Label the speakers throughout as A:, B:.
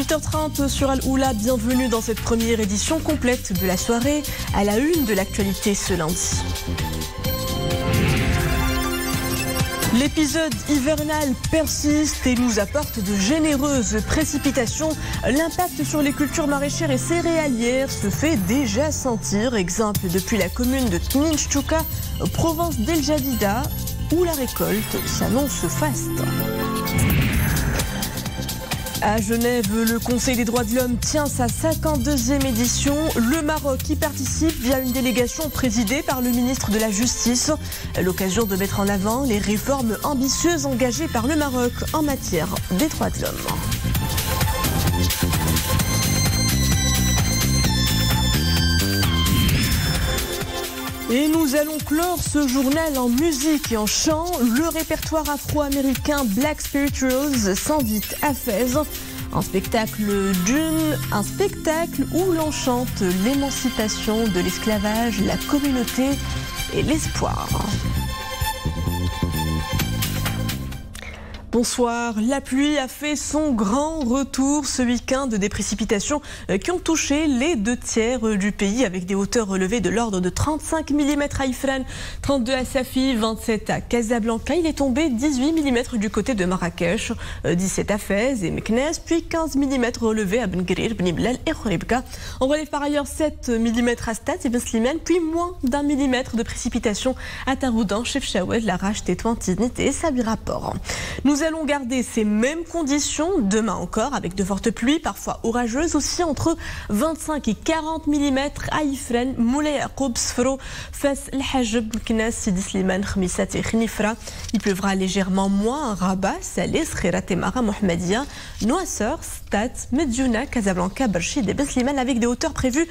A: 18h30 sur Al-Oula, bienvenue dans cette première édition complète de la soirée, à la une de l'actualité ce lundi. L'épisode hivernal persiste et nous apporte de généreuses précipitations. L'impact sur les cultures maraîchères et céréalières se fait déjà sentir. Exemple depuis la commune de Tninchtuka, province d'El Jadida, où la récolte s'annonce faste. À Genève, le Conseil des droits de l'homme tient sa 52e édition. Le Maroc y participe via une délégation présidée par le ministre de la Justice. L'occasion de mettre en avant les réformes ambitieuses engagées par le Maroc en matière des droits de l'homme. Et nous allons clore ce journal en musique et en chant. Le répertoire afro-américain Black Spirituals s'invite à Fès. Un spectacle où l'on chante l'émancipation de l'esclavage, la communauté et l'espoir. Bonsoir. La pluie a fait son grand retour ce week-end, des précipitations qui ont touché les 2/3 du pays avec des hauteurs relevées de l'ordre de 35 mm à Ifrane, 32 à Safi, 27 à Casablanca. Il est tombé 18 mm du côté de Marrakech, 17 à Fès et Meknès, puis 15 mm relevés à Ben Guerir, Ben Iblal et Khouribga. On relève par ailleurs 7 mm à Stade et Ben Slimane, puis moins d'1 millimètre de précipitations à Taroudan, Chefchaoued, Larache, Tétouan, Tiznit et Sabira Port. Nous allons garder ces mêmes conditions demain encore avec de fortes pluies, parfois orageuses aussi, entre 25 et 40 mm à Ifrane, Moulay Yacoub, Sfro, Fès, El Hajeb, Meknès, Sidi Slimane, Khmissat et Khnifra. Il pleuvra légèrement moins à Rabat, Salé, Khirat et Mara, Mohamedia, Noisseur, Stade, Medjouna, Casablanca, Berchid et Ben Slimane avec des hauteurs prévues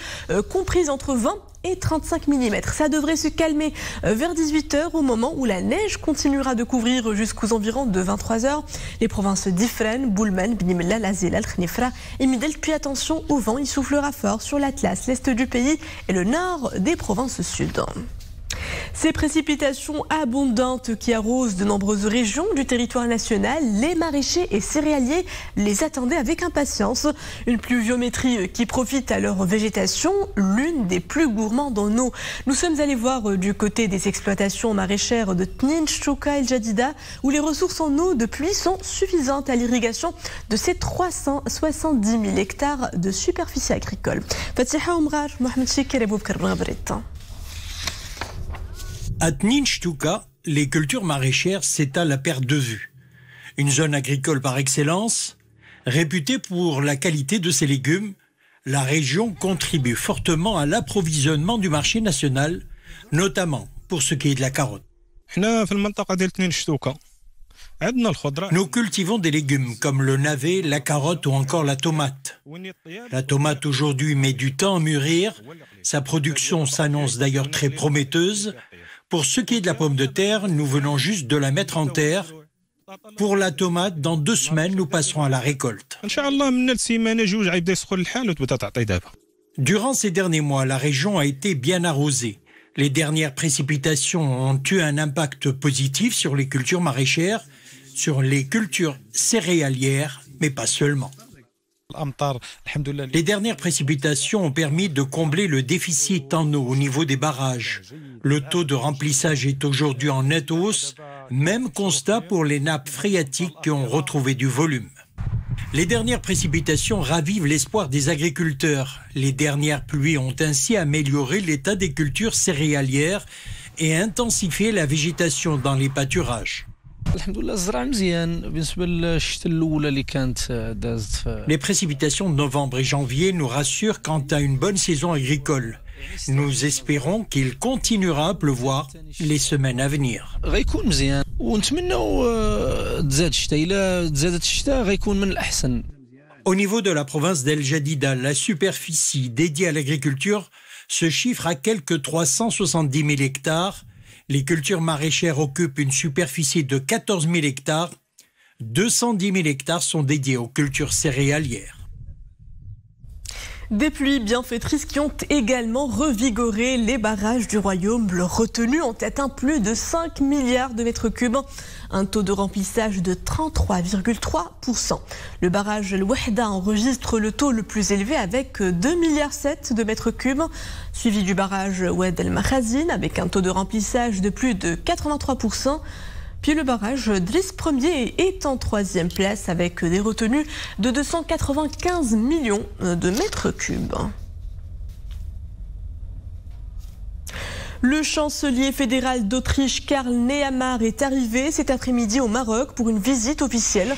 A: comprises entre 20 et 35 mm. Ça devrait se calmer vers 18h au moment où la neige continuera de couvrir jusqu'aux environs de 23h les provinces d'Ifrane, Boulman, Bnimla, Lazela, Khnifra et Midel. Puis attention au vent, il soufflera fort sur l'Atlas, l'est du pays et le nord des provinces sud. Ces précipitations abondantes qui arrosent de nombreuses régions du territoire national, les maraîchers et céréaliers les attendaient avec impatience. Une pluviométrie qui profite à leur végétation, l'une des plus gourmandes en eau. Nous sommes allés voir du côté des exploitations maraîchères de Tninchtuka et El Jadida, où les ressources en eau de pluie sont suffisantes à l'irrigation de ces 370 000 hectares de superficie agricole. Fatiha Omrar, Mohamed Chikir et Boubkar Bravret.
B: À Tninchtuka, les cultures maraîchères s'étalent à perte de vue. Une zone agricole par excellence, réputée pour la qualité de ses légumes, la région contribue fortement à l'approvisionnement du marché national, notamment pour ce qui est de la carotte. Nous cultivons des légumes comme le navet, la carotte ou encore la tomate. La tomate aujourd'hui met du temps à mûrir, sa production s'annonce d'ailleurs très prometteuse. Pour ce qui est de la pomme de terre, nous venons juste de la mettre en terre. Pour la tomate, dans 2 semaines, nous passerons à la récolte. Durant ces derniers mois, la région a été bien arrosée. Les dernières précipitations ont eu un impact positif sur les cultures maraîchères, sur les cultures céréalières, mais pas seulement. Les dernières précipitations ont permis de combler le déficit en eau au niveau des barrages. Le taux de remplissage est aujourd'hui en nette hausse, même constat pour les nappes phréatiques qui ont retrouvé du volume. Les dernières précipitations ravivent l'espoir des agriculteurs. Les dernières pluies ont ainsi amélioré l'état des cultures céréalières et intensifié la végétation dans les pâturages. Les précipitations de novembre et janvier nous rassurent quant à une bonne saison agricole. Nous espérons qu'il continuera à pleuvoir les semaines à venir. Au niveau de la province d'El Jadida, la superficie dédiée à l'agriculture se chiffre à quelques 370 000 hectares. Les cultures maraîchères occupent une superficie de 14 000 hectares. 210 000 hectares sont dédiés aux cultures céréalières.
A: Des pluies bienfaitrices qui ont également revigoré les barrages du royaume. Leur retenue ont atteint plus de 5 milliards de mètres cubes, un taux de remplissage de 33,3%. Le barrage El Wahda enregistre le taux le plus élevé avec 2,7 milliards de mètres cubes, suivi du barrage Oued El Makhazin avec un taux de remplissage de plus de 83%. Puis le barrage Driss Ier est en troisième place avec des retenues de 295 millions de mètres cubes. Le chancelier fédéral d'Autriche Karl Nehammer est arrivé cet après-midi au Maroc pour une visite officielle.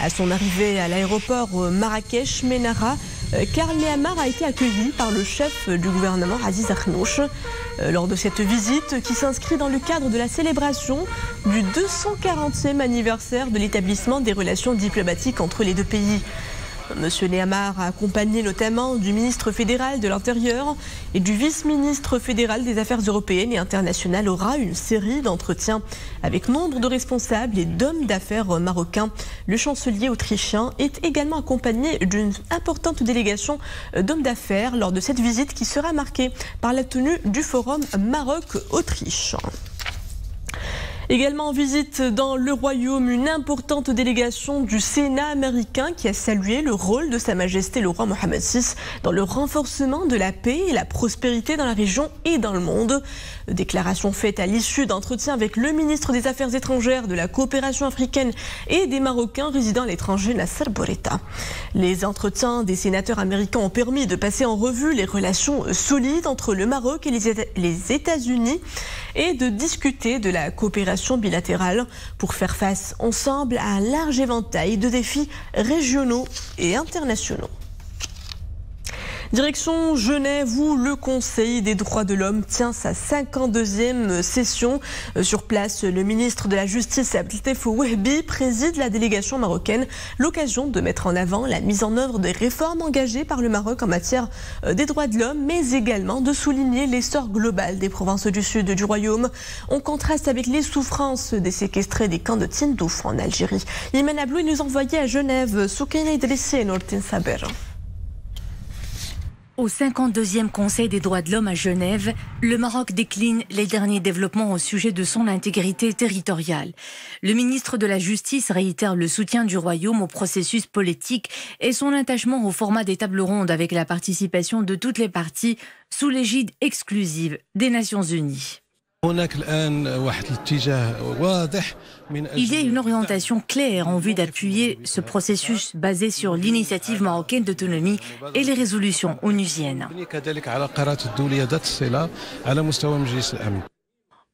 A: À son arrivée à l'aéroport Marrakech Menara, Karl Nehammer a été accueilli par le chef du gouvernement Aziz Akhnouch. Lors de cette visite qui s'inscrit dans le cadre de la célébration du 240e anniversaire de l'établissement des relations diplomatiques entre les deux pays. Monsieur Nehammer a accompagné notamment du ministre fédéral de l'Intérieur et du vice-ministre fédéral des Affaires européennes et internationales. Aura une série d'entretiens avec nombre de responsables et d'hommes d'affaires marocains. Le chancelier autrichien est également accompagné d'une importante délégation d'hommes d'affaires lors de cette visite qui sera marquée par la tenue du forum Maroc-Autriche. Également en visite dans le Royaume, une importante délégation du Sénat américain qui a salué le rôle de Sa Majesté le roi Mohammed VI dans le renforcement de la paix et la prospérité dans la région et dans le monde. Déclaration faite à l'issue d'entretiens avec le ministre des Affaires étrangères, de la coopération africaine et des Marocains résidant à l'étranger, Nasser Bourita. Les entretiens des sénateurs américains ont permis de passer en revue les relations solides entre le Maroc et les États-Unis et de discuter de la coopération bilatérale pour faire face ensemble à un large éventail de défis régionaux et internationaux. Direction Genève où le Conseil des droits de l'homme tient sa 52e session. Sur place, le ministre de la Justice Abdeltef Wahbi préside la délégation marocaine. L'occasion de mettre en avant la mise en œuvre des réformes engagées par le Maroc en matière des droits de l'homme, mais également de souligner l'essor global des provinces du sud du royaume. On contraste avec les souffrances des séquestrés des camps de Tindouf en Algérie. Imen Abloui nous envoyait à Genève Soukaina Idrissi et Nourtin Saber.
C: Au 52e Conseil des droits de l'homme à Genève, le Maroc décline les derniers développements au sujet de son intégrité territoriale. Le ministre de la Justice réitère le soutien du Royaume au processus politique et son attachement au format des tables rondes avec la participation de toutes les parties sous l'égide exclusive des Nations Unies. Il y a une orientation claire en vue d'appuyer ce processus basé sur l'initiative marocaine d'autonomie et les résolutions onusiennes.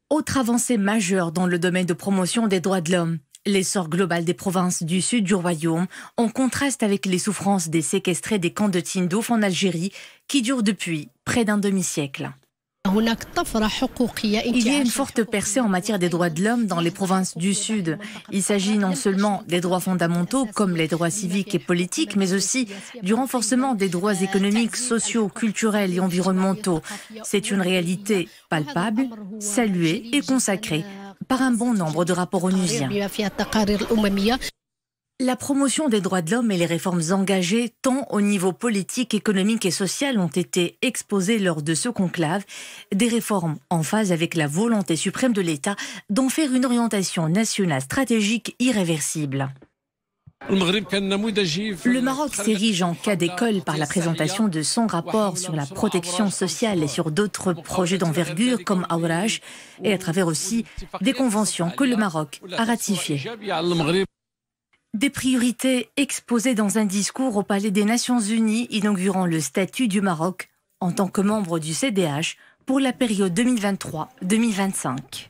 C: Autre avancée majeure dans le domaine de promotion des droits de l'homme, l'essor global des provinces du sud du royaume, en contraste avec les souffrances des séquestrés des camps de Tindouf en Algérie qui durent depuis près d'un demi-siècle. Il y a une forte percée en matière des droits de l'homme dans les provinces du Sud. Il s'agit non seulement des droits fondamentaux comme les droits civiques et politiques, mais aussi du renforcement des droits économiques, sociaux, culturels et environnementaux. C'est une réalité palpable, saluée et consacrée par un bon nombre de rapports onusiens. La promotion des droits de l'homme et les réformes engagées, tant au niveau politique, économique et social, ont été exposées lors de ce conclave. Des réformes en phase avec la volonté suprême de l'État d'en faire une orientation nationale stratégique irréversible. Le Maroc s'érige en cas d'école par la présentation de son rapport sur la protection sociale et sur d'autres projets d'envergure comme Aouraj et à travers aussi des conventions que le Maroc a ratifiées. Des priorités exposées dans un discours au Palais des Nations Unies inaugurant le statut du Maroc en tant que membre du CDH pour la période 2023-2025.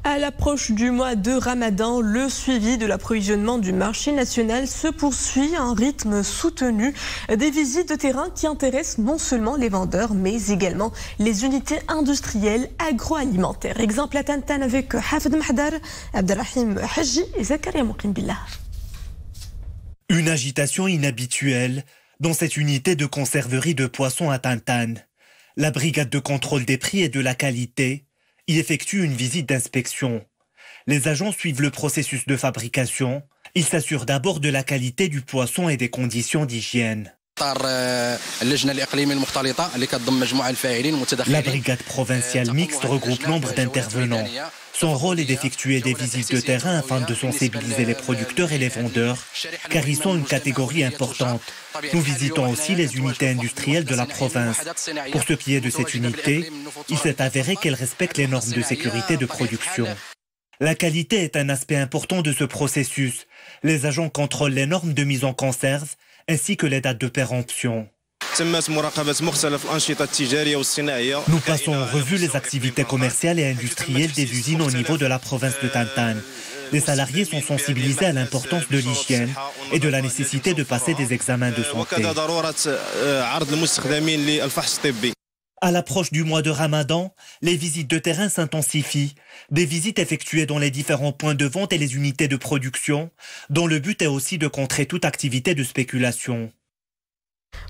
A: À l'approche du mois de Ramadan, le suivi de l'approvisionnement du marché national se poursuit à un rythme soutenu. Des visites de terrain qui intéressent non seulement les vendeurs, mais également les unités industrielles agroalimentaires. Exemple à Tantan avec Hafed Mahdar, Abdelrahim Haji et Zakaria Moukim Billah.
D: Une agitation inhabituelle dans cette unité de conserverie de poissons à Tantan. La brigade de contrôle des prix et de la qualité y effectue une visite d'inspection. Les agents suivent le processus de fabrication. Ils s'assurent d'abord de la qualité du poisson et des conditions d'hygiène. La brigade provinciale mixte regroupe nombre d'intervenants. Son rôle est d'effectuer des visites de terrain afin de sensibiliser les producteurs et les vendeurs, car ils sont une catégorie importante. Nous visitons aussi les unités industrielles de la province. Pour ce qui est de cette unité, il s'est avéré qu'elle respecte les normes de sécurité de production. La qualité est un aspect important de ce processus. Les agents contrôlent les normes de mise en conserve ainsi que les dates de péremption. Nous passons en revue les activités commerciales et industrielles des usines au niveau de la province de Tantan. Les salariés sont sensibilisés à l'importance de l'hygiène et de la nécessité de passer des examens de santé. À l'approche du mois de Ramadan, les visites de terrain s'intensifient. Des visites effectuées dans les différents points de vente et les unités de production, dont le but est aussi de contrer toute activité de spéculation.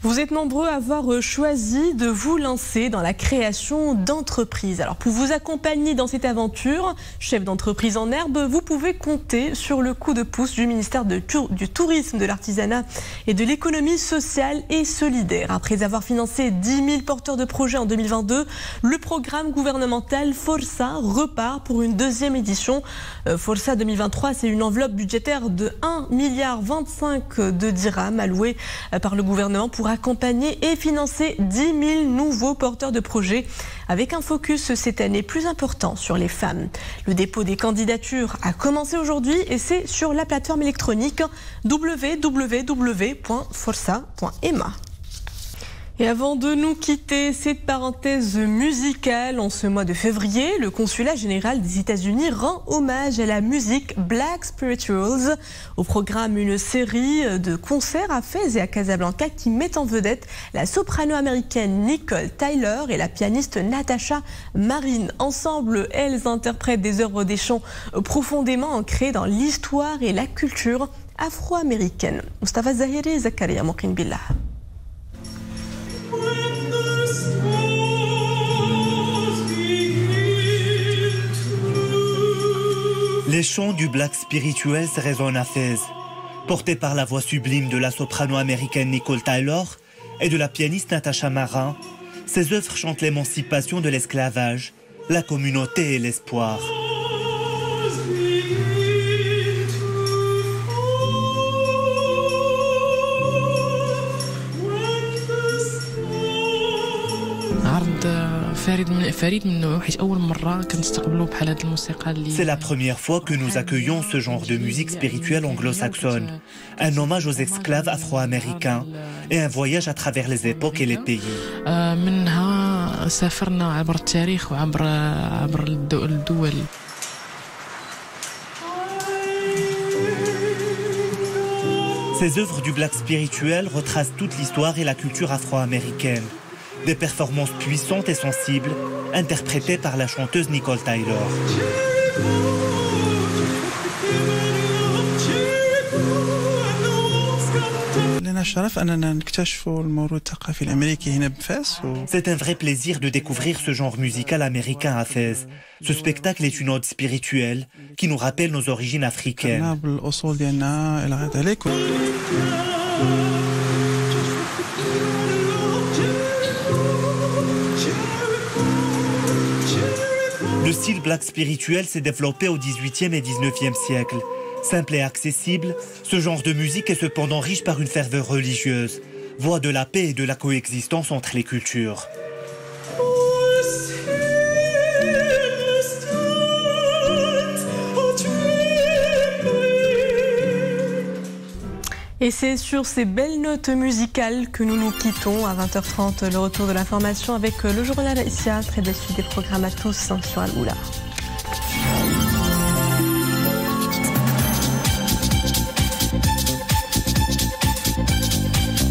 A: Vous êtes nombreux à avoir choisi de vous lancer dans la création d'entreprises. Alors pour vous accompagner dans cette aventure, chef d'entreprise en herbe, vous pouvez compter sur le coup de pouce du ministère du Tourisme, de l'Artisanat et de l'Économie sociale et solidaire. Après avoir financé 10 000 porteurs de projets en 2022, le programme gouvernemental Força repart pour une deuxième édition. Força 2023, c'est une enveloppe budgétaire de 1,25 milliard de dirhams allouée par le gouvernement pour accompagner et financer 10 000 nouveaux porteurs de projets avec un focus cette année plus important sur les femmes. Le dépôt des candidatures a commencé aujourd'hui et c'est sur la plateforme électronique www.força.ema. Et avant de nous quitter, cette parenthèse musicale, en ce mois de février, le consulat général des États-Unis rend hommage à la musique Black Spirituals. Au programme, une série de concerts à Fès et à Casablanca qui met en vedette la soprano américaine Nicole Tyler et la pianiste Natasha Marine. Ensemble, elles interprètent des œuvres des chants profondément ancrées dans l'histoire et la culture afro-américaine. Mustafa Zahiri, Zakaria Mokin Billah.
D: Les chants du Black Spirituals résonnent à Fès. Portés par la voix sublime de la soprano américaine Nicole Tyler et de la pianiste Natasha Marin, ces œuvres chantent l'émancipation de l'esclavage, la communauté et l'espoir.
E: C'est
D: la première fois que nous accueillons ce genre de musique spirituelle anglo-saxonne, un hommage aux esclaves afro-américains et un voyage à travers les époques et les pays. Ces œuvres du Black Spirituel retracent toute l'histoire et la culture afro-américaine. Des performances puissantes et sensibles, interprétées par la chanteuse Nicole Tyler. C'est un vrai plaisir de découvrir ce genre musical américain à Fès. Ce spectacle est une ode spirituelle qui nous rappelle nos origines africaines. Le style black spirituel s'est développé au XVIIIe et XIXe siècle. Simple et accessible, ce genre de musique est cependant riche par une ferveur religieuse, voix de la paix et de la coexistence entre les cultures.
A: Et c'est sur ces belles notes musicales que nous nous quittons. À 20h30, le retour de l'information avec le journal Aïsia. Très belle suite des programmes à tous sur Al-Oula.